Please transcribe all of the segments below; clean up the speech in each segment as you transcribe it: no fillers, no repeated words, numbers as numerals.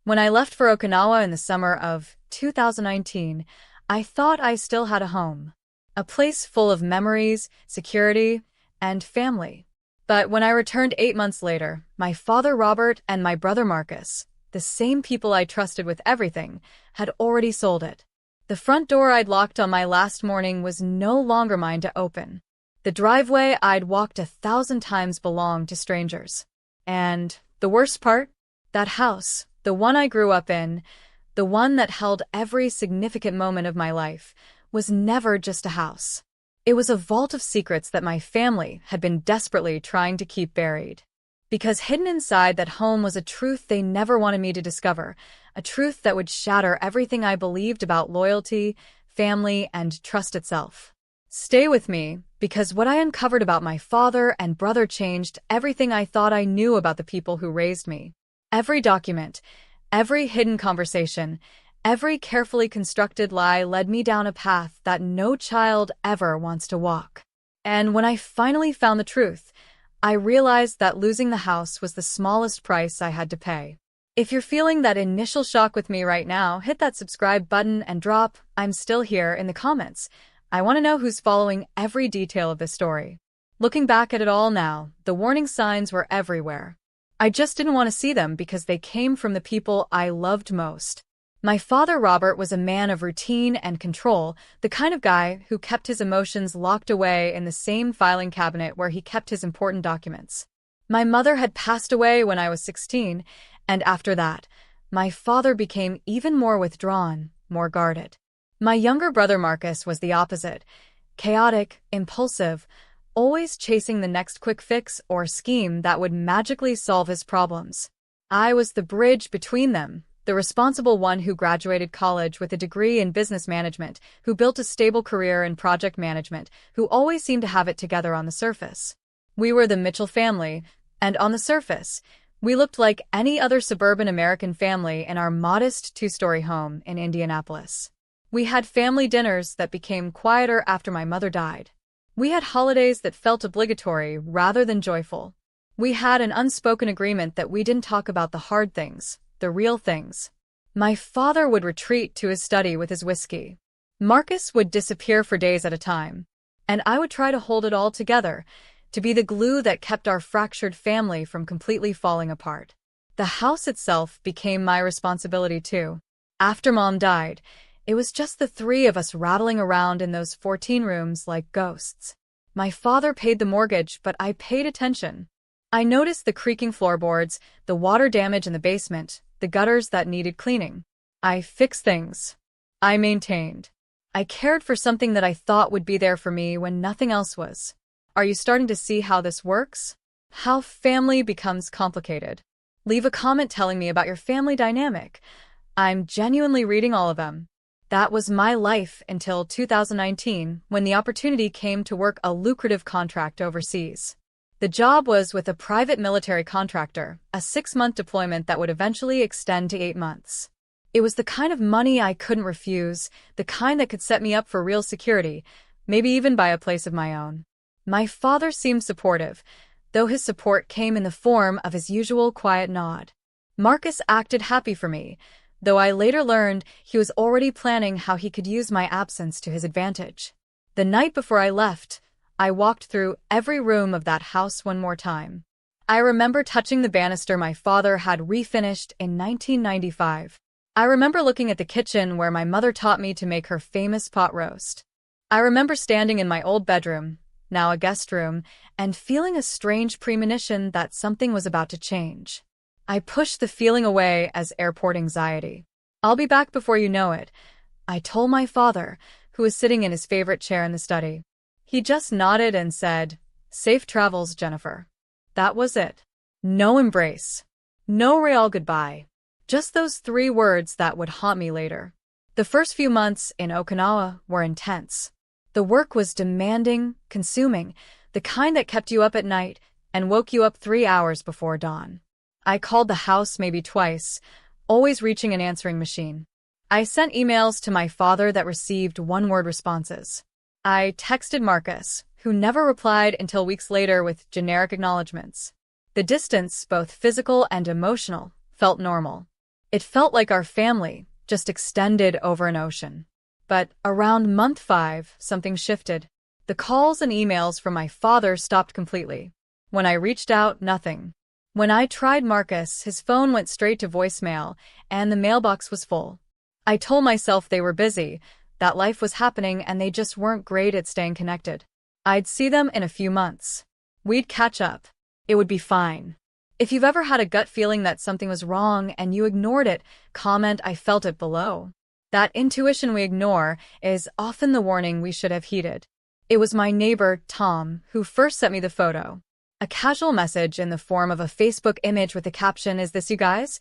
When I left for Okinawa in the summer of 2019, I thought I still had a home. A place full of memories, security, and family. But when I returned 8 months later, my father Robert and my brother Marcus, the same people I trusted with everything, had already sold it. The front door I'd locked on my last morning was no longer mine to open. The driveway I'd walked 1,000 times belonged to strangers. And the worst part? That house, the one I grew up in, the one that held every significant moment of my life, was never just a house. It was a vault of secrets that my family had been desperately trying to keep buried. Because hidden inside that home was a truth they never wanted me to discover, a truth that would shatter everything I believed about loyalty, family, and trust itself. Stay with me, because what I uncovered about my father and brother changed everything I thought I knew about the people who raised me. Every document, every hidden conversation, every carefully constructed lie led me down a path that no child ever wants to walk. And when I finally found the truth, I realized that losing the house was the smallest price I had to pay. If you're feeling that initial shock with me right now, hit that subscribe button and drop "I'm still here" in the comments. I want to know who's following every detail of this story. Looking back at it all now, the warning signs were everywhere. I just didn't want to see them because they came from the people I loved most. My father Robert was a man of routine and control, the kind of guy who kept his emotions locked away in the same filing cabinet where he kept his important documents. My mother had passed away when I was 16, and after that, my father became even more withdrawn, more guarded. My younger brother Marcus was the opposite, chaotic, impulsive, always chasing the next quick fix or scheme that would magically solve his problems. I was the bridge between them, the responsible one who graduated college with a degree in business management, who built a stable career in project management, who always seemed to have it together on the surface. We were the Mitchell family, and on the surface, we looked like any other suburban American family in our modest two-story home in Indianapolis. We had family dinners that became quieter after my mother died. We had holidays that felt obligatory rather than joyful. We had an unspoken agreement that we didn't talk about the hard things, the real things. My father would retreat to his study with his whiskey. Marcus would disappear for days at a time, and I would try to hold it all together, to be the glue that kept our fractured family from completely falling apart. The house itself became my responsibility too. After Mom died, it was just the three of us rattling around in those 14 rooms like ghosts. My father paid the mortgage, but I paid attention. I noticed the creaking floorboards, the water damage in the basement, the gutters that needed cleaning. I fixed things. I maintained. I cared for something that I thought would be there for me when nothing else was. Are you starting to see how this works? How family becomes complicated? Leave a comment telling me about your family dynamic. I'm genuinely reading all of them. That was my life until 2019, when the opportunity came to work a lucrative contract overseas. The job was with a private military contractor, a 6-month deployment that would eventually extend to 8 months. It was the kind of money I couldn't refuse, the kind that could set me up for real security, maybe even buy a place of my own. My father seemed supportive, though his support came in the form of his usual quiet nod. Marcus acted happy for me, though I later learned he was already planning how he could use my absence to his advantage. The night before I left, I walked through every room of that house one more time. I remember touching the banister my father had refinished in 1995. I remember looking at the kitchen where my mother taught me to make her famous pot roast. I remember standing in my old bedroom, now a guest room, and feeling a strange premonition that something was about to change. I pushed the feeling away as airport anxiety. "I'll be back before you know it," I told my father, who was sitting in his favorite chair in the study. He just nodded and said, "Safe travels, Jennifer." That was it. No embrace. No real goodbye. Just those 3 words that would haunt me later. The first few months in Okinawa were intense. The work was demanding, consuming, the kind that kept you up at night and woke you up 3 hours before dawn. I called the house maybe twice, always reaching an answering machine. I sent emails to my father that received one-word responses. I texted Marcus, who never replied until weeks later with generic acknowledgments. The distance, both physical and emotional, felt normal. It felt like our family just extended over an ocean. But around month 5, something shifted. The calls and emails from my father stopped completely. When I reached out, nothing. When I tried Marcus, his phone went straight to voicemail, and the mailbox was full. I told myself they were busy, that life was happening, and they just weren't great at staying connected. I'd see them in a few months. We'd catch up. It would be fine. If you've ever had a gut feeling that something was wrong and you ignored it, comment "I felt it" below. That intuition we ignore is often the warning we should have heeded. It was my neighbor, Tom, who first sent me the photo. A casual message in the form of a Facebook image with the caption, "Is this you guys?"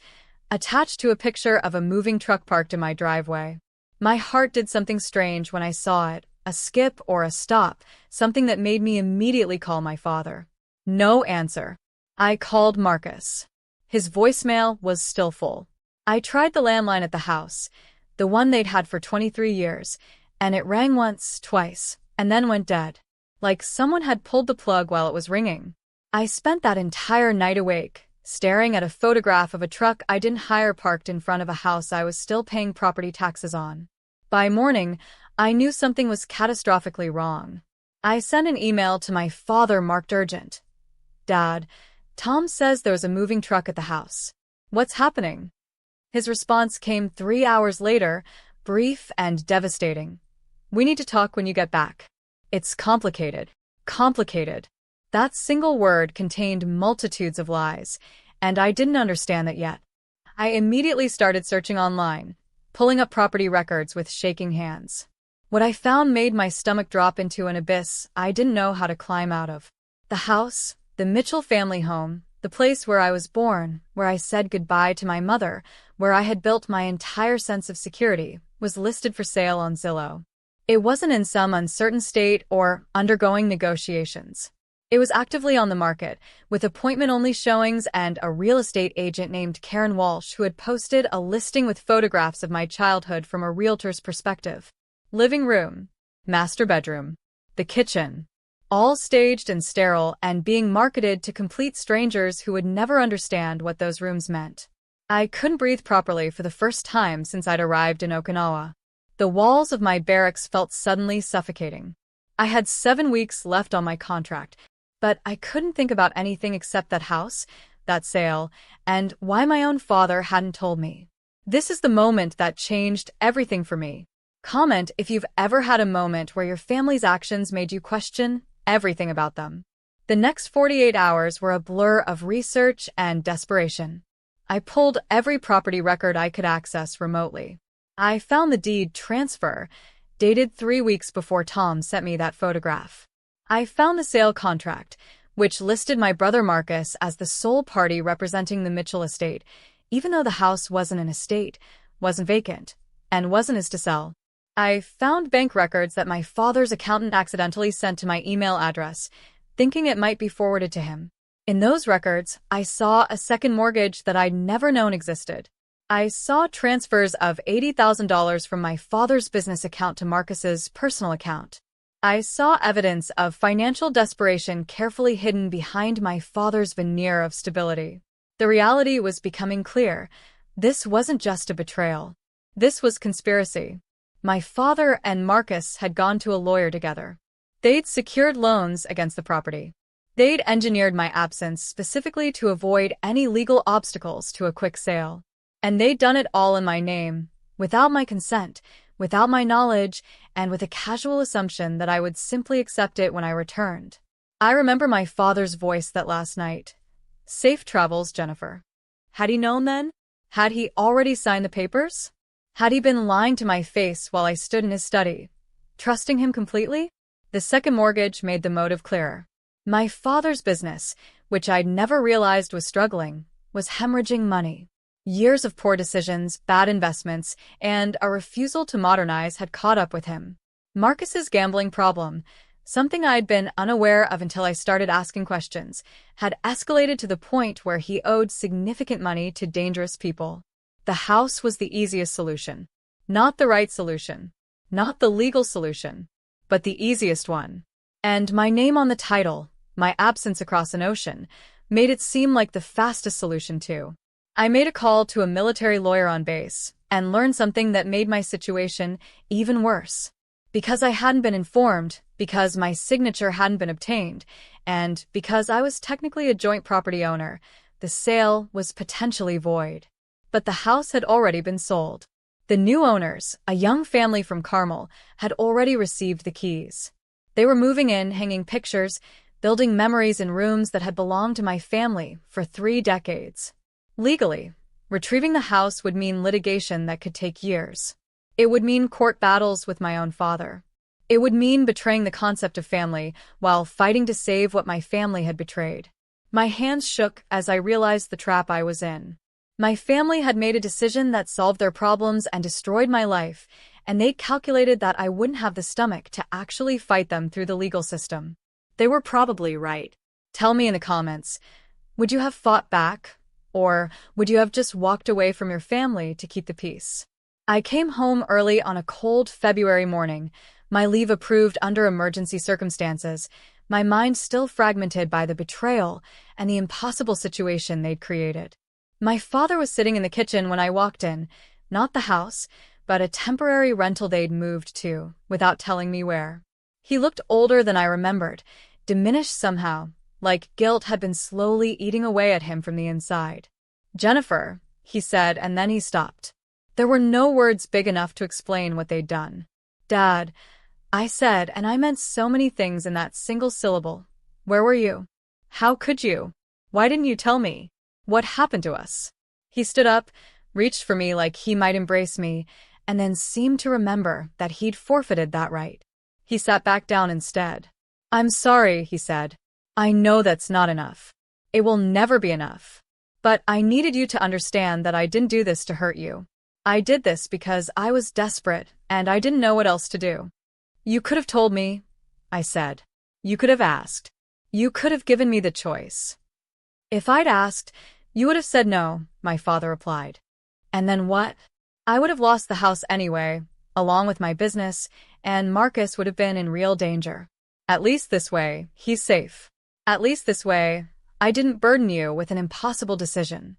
attached to a picture of a moving truck parked in my driveway. My heart did something strange when I saw it, a skip or a stop, something that made me immediately call my father. No answer. I called Marcus. His voicemail was still full. I tried the landline at the house, the one they'd had for 23 years, and it rang once, twice, and then went dead. Like someone had pulled the plug while it was ringing. I spent that entire night awake, staring at a photograph of a truck I didn't hire parked in front of a house I was still paying property taxes on. By morning, I knew something was catastrophically wrong. I sent an email to my father marked urgent. "Dad, Tom says there's a moving truck at the house. What's happening?" His response came 3 hours later, brief and devastating. "We need to talk when you get back. It's complicated." Complicated. That single word contained multitudes of lies, and I didn't understand that yet. I immediately started searching online, pulling up property records with shaking hands. What I found made my stomach drop into an abyss I didn't know how to climb out of. The house, the Mitchell family home, the place where I was born, where I said goodbye to my mother, where I had built my entire sense of security, was listed for sale on Zillow. It wasn't in some uncertain state or undergoing negotiations. It was actively on the market, with appointment-only showings and a real estate agent named Karen Walsh who had posted a listing with photographs of my childhood from a realtor's perspective. Living room, master bedroom, the kitchen, all staged and sterile and being marketed to complete strangers who would never understand what those rooms meant. I couldn't breathe properly for the first time since I'd arrived in Okinawa. The walls of my barracks felt suddenly suffocating. I had 7 weeks left on my contract, but I couldn't think about anything except that house, that sale, and why my own father hadn't told me. This is the moment that changed everything for me. Comment if you've ever had a moment where your family's actions made you question everything about them. The next 48 hours were a blur of research and desperation. I pulled every property record I could access remotely. I found the deed transfer, dated 3 weeks before Tom sent me that photograph. I found the sale contract, which listed my brother Marcus as the sole party representing the Mitchell estate, even though the house wasn't an estate, wasn't vacant, and wasn't his to sell. I found bank records that my father's accountant accidentally sent to my email address, thinking it might be forwarded to him. In those records, I saw a second mortgage that I'd never known existed. I saw transfers of $80,000 from my father's business account to Marcus's personal account. I saw evidence of financial desperation carefully hidden behind my father's veneer of stability. The reality was becoming clear. This wasn't just a betrayal. This was conspiracy. My father and Marcus had gone to a lawyer together. They'd secured loans against the property. They'd engineered my absence specifically to avoid any legal obstacles to a quick sale. And they'd done it all in my name, without my consent, without my knowledge, and with a casual assumption that I would simply accept it when I returned. I remember my father's voice that last night. "Safe travels, Jennifer." Had he known then? Had he already signed the papers? Had he been lying to my face while I stood in his study, trusting him completely? The second mortgage made the motive clearer. My father's business, which I'd never realized was struggling, was hemorrhaging money. Years of poor decisions, bad investments, and a refusal to modernize had caught up with him. Marcus's gambling problem, something I'd been unaware of until I started asking questions, had escalated to the point where he owed significant money to dangerous people. The house was the easiest solution. Not the right solution. Not the legal solution. But the easiest one. And my name on the title, my absence across an ocean, made it seem like the fastest solution too. I made a call to a military lawyer on base and learned something that made my situation even worse. Because I hadn't been informed, because my signature hadn't been obtained, and because I was technically a joint property owner, the sale was potentially void. But the house had already been sold. The new owners, a young family from Carmel, had already received the keys. They were moving in, hanging pictures, building memories in rooms that had belonged to my family for 3 decades. Legally, retrieving the house would mean litigation that could take years. It would mean court battles with my own father. It would mean betraying the concept of family while fighting to save what my family had betrayed. My hands shook as I realized the trap I was in. My family had made a decision that solved their problems and destroyed my life, and they calculated that I wouldn't have the stomach to actually fight them through the legal system. They were probably right. Tell me in the comments, would you have fought back? Or would you have just walked away from your family to keep the peace? I came home early on a cold February morning, my leave approved under emergency circumstances, my mind still fragmented by the betrayal and the impossible situation they'd created. My father was sitting in the kitchen when I walked in, not the house, but a temporary rental they'd moved to, without telling me where. He looked older than I remembered, diminished somehow, like guilt had been slowly eating away at him from the inside. "Jennifer," he said, and then he stopped. There were no words big enough to explain what they'd done. "Dad," I said, and I meant so many things in that single syllable. "Where were you? How could you? Why didn't you tell me? What happened to us?" He stood up, reached for me like he might embrace me, and then seemed to remember that he'd forfeited that right. He sat back down instead. "I'm sorry," he said. "I know that's not enough. It will never be enough. But I needed you to understand that I didn't do this to hurt you. I did this because I was desperate, and I didn't know what else to do." "You could have told me," I said. "You could have asked. You could have given me the choice." "If I'd asked, you would have said no," my father replied. "And then what? I would have lost the house anyway, along with my business, and Marcus would have been in real danger. At least this way, he's safe. At least this way, I didn't burden you with an impossible decision."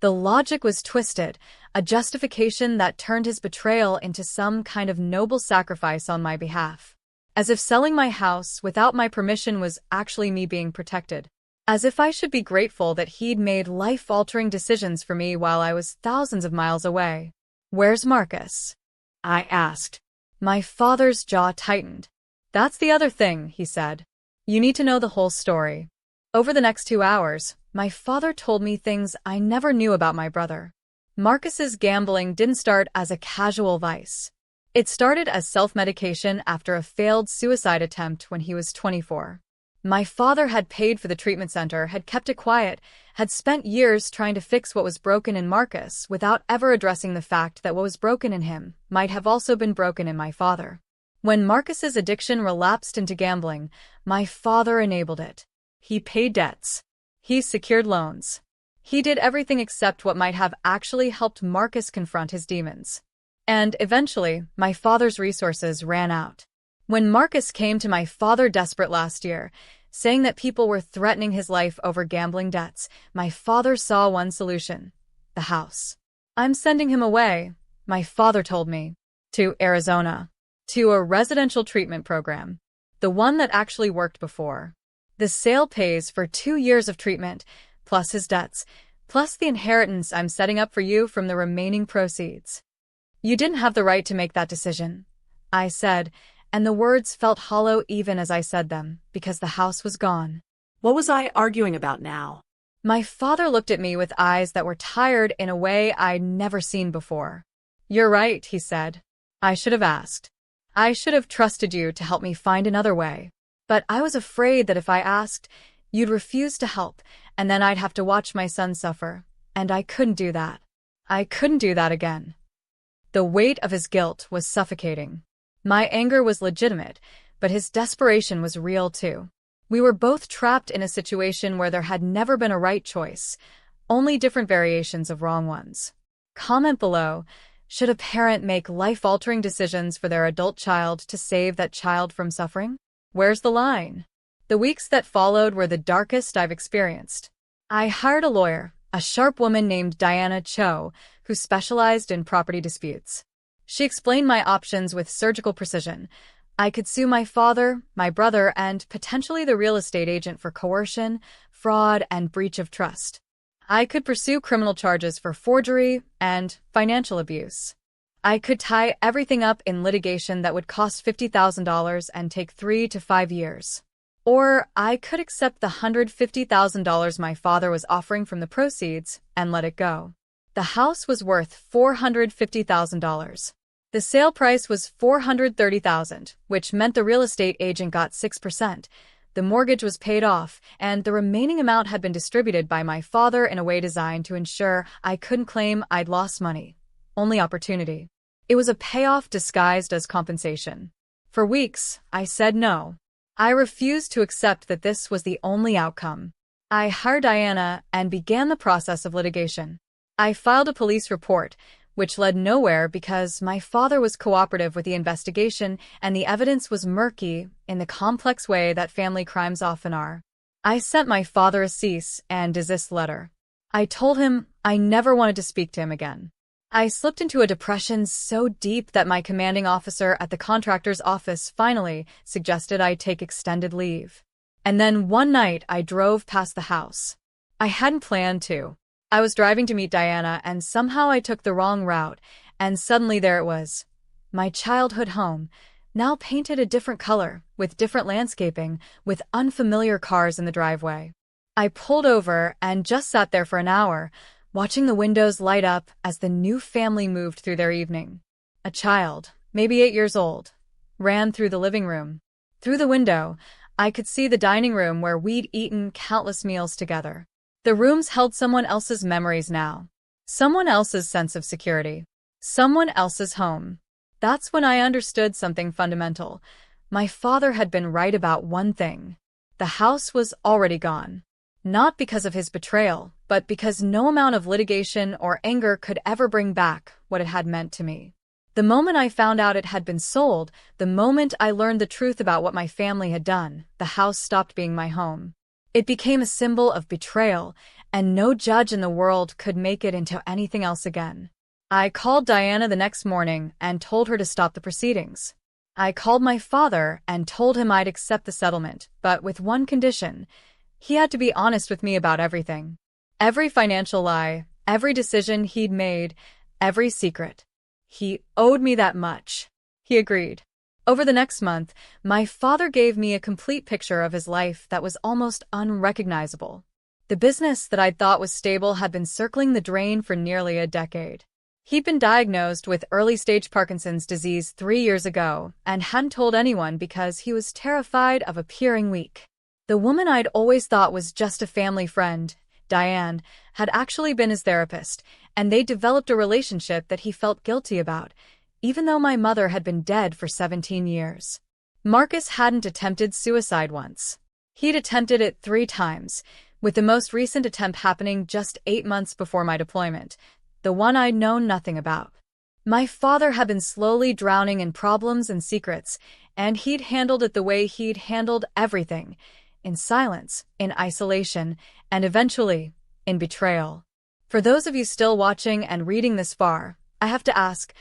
The logic was twisted, a justification that turned his betrayal into some kind of noble sacrifice on my behalf. As if selling my house without my permission was actually me being protected. As if I should be grateful that he'd made life-altering decisions for me while I was thousands of miles away. "Where's Marcus?" I asked. My father's jaw tightened. "That's the other thing," he said. "You need to know the whole story." Over the next 2 hours, my father told me things I never knew about my brother. Marcus's gambling didn't start as a casual vice. It started as self-medication after a failed suicide attempt when he was 24. My father had paid for the treatment center, had kept it quiet, had spent years trying to fix what was broken in Marcus without ever addressing the fact that what was broken in him might have also been broken in my father. When Marcus's addiction relapsed into gambling, my father enabled it. He paid debts. He secured loans. He did everything except what might have actually helped Marcus confront his demons. And eventually, my father's resources ran out. When Marcus came to my father desperate last year, saying that people were threatening his life over gambling debts, my father saw one solution: the house. "I'm sending him away," my father told me, "to Arizona, to a residential treatment program, the one that actually worked before. The sale pays for 2 years of treatment, plus his debts, plus the inheritance I'm setting up for you from the remaining proceeds." "You didn't have the right to make that decision," I said, and the words felt hollow even as I said them, because the house was gone. What was I arguing about now? My father looked at me with eyes that were tired in a way I'd never seen before. "You're right," he said. "I should have asked. I should have trusted you to help me find another way. But I was afraid that if I asked, you'd refuse to help, and then I'd have to watch my son suffer, and I couldn't do that. I couldn't do that again." The weight of his guilt was suffocating. My anger was legitimate, but his desperation was real too. We were both trapped in a situation where there had never been a right choice, only different variations of wrong ones. Comment below, should a parent make life-altering decisions for their adult child to save that child from suffering? Where's the line? The weeks that followed were the darkest I've experienced. I hired a lawyer, a sharp woman named Diana Cho, who specialized in property disputes. She explained my options with surgical precision. I could sue my father, my brother, and potentially the real estate agent for coercion, fraud, and breach of trust. I could pursue criminal charges for forgery and financial abuse. I could tie everything up in litigation that would cost $50,000 and take 3 to 5 years. Or I could accept the $150,000 my father was offering from the proceeds and let it go. The house was worth $450,000. The sale price was $430,000, which meant the real estate agent got 6%. The mortgage was paid off, and the remaining amount had been distributed by my father in a way designed to ensure I couldn't claim I'd lost money. Only opportunity. It was a payoff disguised as compensation. For weeks, I said no. I refused to accept that this was the only outcome. I hired Diana and began the process of litigation. I filed a police report, which led nowhere because my father was cooperative with the investigation and the evidence was murky in the complex way that family crimes often are. I sent my father a cease and desist letter. I told him I never wanted to speak to him again. I slipped into a depression so deep that my commanding officer at the contractor's office finally suggested I take extended leave. And then one night I drove past the house. I hadn't planned to. I was driving to meet Diana and somehow I took the wrong route, and suddenly there it was. My childhood home, now painted a different color, with different landscaping, with unfamiliar cars in the driveway. I pulled over and just sat there for an hour, watching the windows light up as the new family moved through their evening. A child, maybe 8 years old, ran through the living room. Through the window, I could see the dining room where we'd eaten countless meals together. The rooms held someone else's memories now. Someone else's sense of security. Someone else's home. That's when I understood something fundamental. My father had been right about one thing. The house was already gone. Not because of his betrayal, but because no amount of litigation or anger could ever bring back what it had meant to me. The moment I found out it had been sold, the moment I learned the truth about what my family had done, the house stopped being my home. It became a symbol of betrayal, and no judge in the world could make it into anything else again. I called Diana the next morning and told her to stop the proceedings. I called my father and told him I'd accept the settlement, but with one condition. He had to be honest with me about everything. Every financial lie, every decision he'd made, every secret. He owed me that much. He agreed. Over the next month, my father gave me a complete picture of his life that was almost unrecognizable. The business that I'd thought was stable had been circling the drain for nearly a decade. He'd been diagnosed with early-stage Parkinson's disease 3 years ago and hadn't told anyone because he was terrified of appearing weak. The woman I'd always thought was just a family friend, Diane, had actually been his therapist, and they developed a relationship that he felt guilty about, even though my mother had been dead for 17 years. Marcus hadn't attempted suicide once. He'd attempted it 3 times, with the most recent attempt happening just 8 months before my deployment, the one I'd known nothing about. My father had been slowly drowning in problems and secrets, and he'd handled it the way he'd handled everything, in silence, in isolation, and eventually, in betrayal. For those of you still watching and reading this far, I have to ask,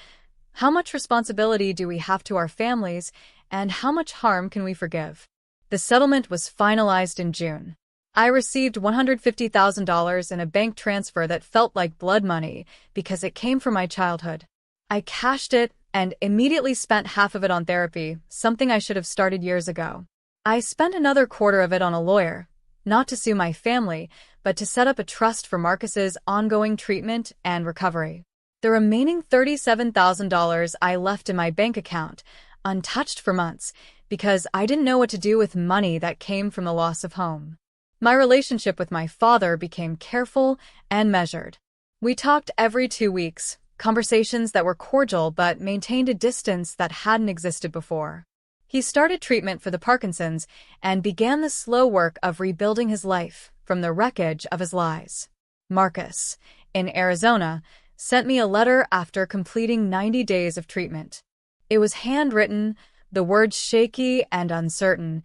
how much responsibility do we have to our families, and how much harm can we forgive? The settlement was finalized in June. I received $150,000 in a bank transfer that felt like blood money because it came from my childhood. I cashed it and immediately spent half of it on therapy, something I should have started years ago. I spent another quarter of it on a lawyer, not to sue my family, but to set up a trust for Marcus's ongoing treatment and recovery. The remaining $37,000 I left in my bank account, untouched for months, because I didn't know what to do with money that came from the loss of home. My relationship with my father became careful and measured. We talked every 2 weeks, conversations that were cordial but maintained a distance that hadn't existed before. He started treatment for the Parkinson's and began the slow work of rebuilding his life from the wreckage of his lies. Marcus, in Arizona, sent me a letter after completing 90 days of treatment. It was handwritten, the words shaky and uncertain,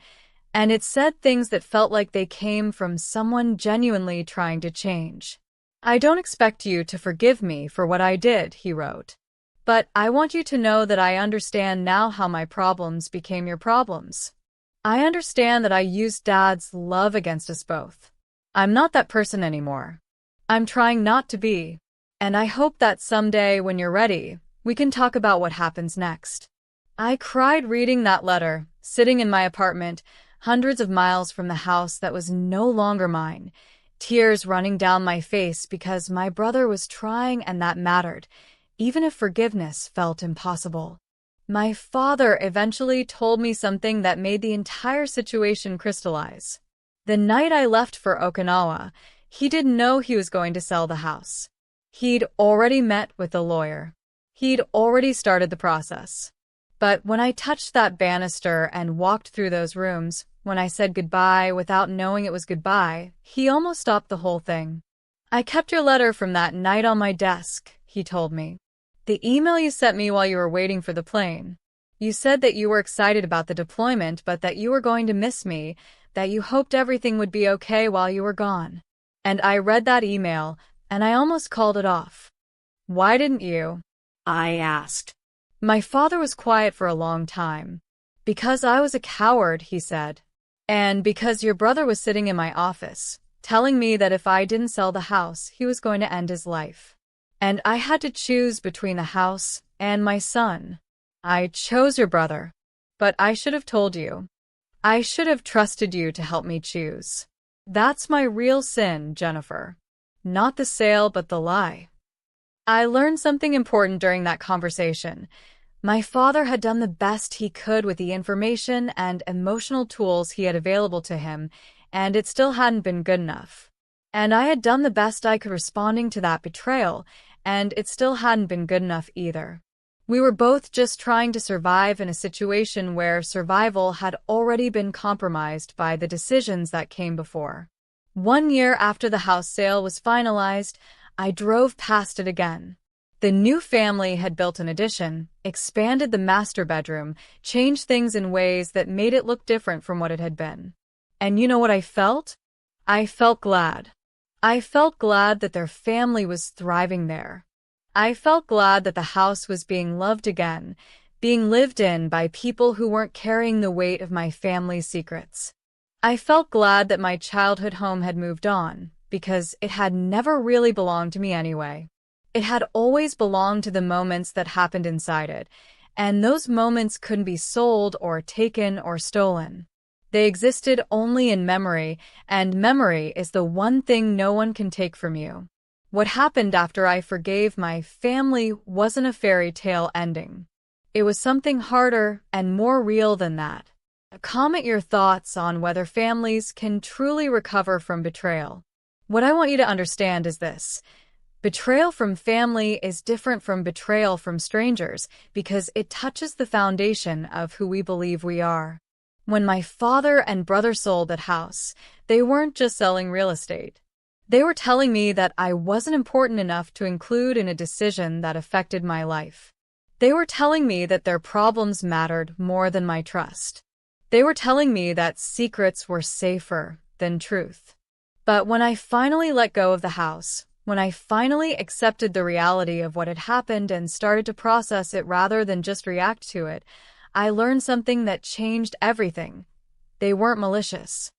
and it said things that felt like they came from someone genuinely trying to change. I don't expect you to forgive me for what I did, he wrote. But I want you to know that I understand now how my problems became your problems. I understand that I used Dad's love against us both. I'm not that person anymore. I'm trying not to be. And I hope that someday when you're ready, we can talk about what happens next. I cried reading that letter, sitting in my apartment, hundreds of miles from the house that was no longer mine, tears running down my face because my brother was trying and that mattered, even if forgiveness felt impossible. My father eventually told me something that made the entire situation crystallize. The night I left for Okinawa, he didn't know he was going to sell the house. He'd already met with the lawyer. He'd already started the process. But when I touched that banister and walked through those rooms, when I said goodbye without knowing it was goodbye, he almost stopped the whole thing. I kept your letter from that night on my desk, he told me. The email you sent me while you were waiting for the plane. You said that you were excited about the deployment, but that you were going to miss me, that you hoped everything would be okay while you were gone. And I read that email, and I almost called it off. Why didn't you? I asked. My father was quiet for a long time. Because I was a coward, he said. And because your brother was sitting in my office, telling me that if I didn't sell the house, he was going to end his life. And I had to choose between the house and my son. I chose your brother. But I should have told you. I should have trusted you to help me choose. That's my real sin, Jennifer. Not the sale, but the lie. I learned something important during that conversation. My father had done the best he could with the information and emotional tools he had available to him, and it still hadn't been good enough. And I had done the best I could responding to that betrayal, and it still hadn't been good enough either. We were both just trying to survive in a situation where survival had already been compromised by the decisions that came before. 1 year after the house sale was finalized, I drove past it again. The new family had built an addition, expanded the master bedroom, changed things in ways that made it look different from what it had been. And you know what I felt? I felt glad. I felt glad that their family was thriving there. I felt glad that the house was being loved again, being lived in by people who weren't carrying the weight of my family's secrets. I felt glad that my childhood home had moved on, because it had never really belonged to me anyway. It had always belonged to the moments that happened inside it, and those moments couldn't be sold or taken or stolen. They existed only in memory, and memory is the one thing no one can take from you. What happened after I forgave my family wasn't a fairy tale ending. It was something harder and more real than that. Comment your thoughts on whether families can truly recover from betrayal. What I want you to understand is this. Betrayal from family is different from betrayal from strangers because it touches the foundation of who we believe we are. When my father and brother sold that house, they weren't just selling real estate. They were telling me that I wasn't important enough to include in a decision that affected my life. They were telling me that their problems mattered more than my trust. They were telling me that secrets were safer than truth. But when I finally let go of the house, when I finally accepted the reality of what had happened and started to process it rather than just react to it, I learned something that changed everything. They weren't malicious.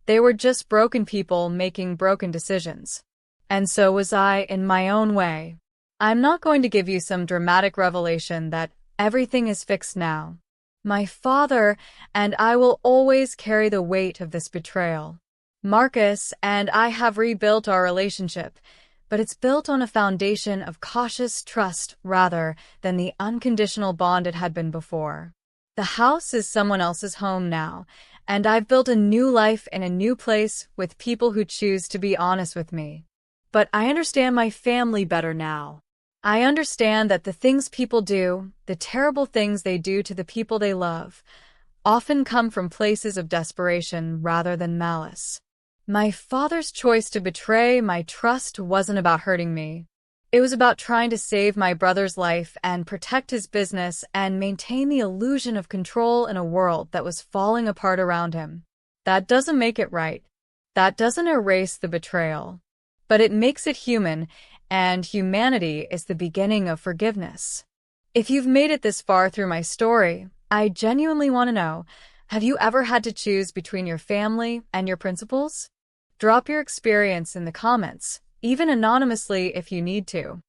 They were just broken people making broken decisions. And so was I in my own way. I'm not going to give you some dramatic revelation that everything is fixed now. My father and I will always carry the weight of this betrayal. Marcus and I have rebuilt our relationship, but it's built on a foundation of cautious trust rather than the unconditional bond it had been before. The house is someone else's home now, and I've built a new life in a new place with people who choose to be honest with me. But I understand my family better now. I understand that the things people do, the terrible things they do to the people they love, often come from places of desperation rather than malice. My father's choice to betray my trust wasn't about hurting me. It was about trying to save my brother's life and protect his business and maintain the illusion of control in a world that was falling apart around him. That doesn't make it right. That doesn't erase the betrayal. but it makes it human, and humanity is the beginning of forgiveness. If you've made it this far through my story, I genuinely want to know, have you ever had to choose between your family and your principles? Drop your experience in the comments, even anonymously if you need to.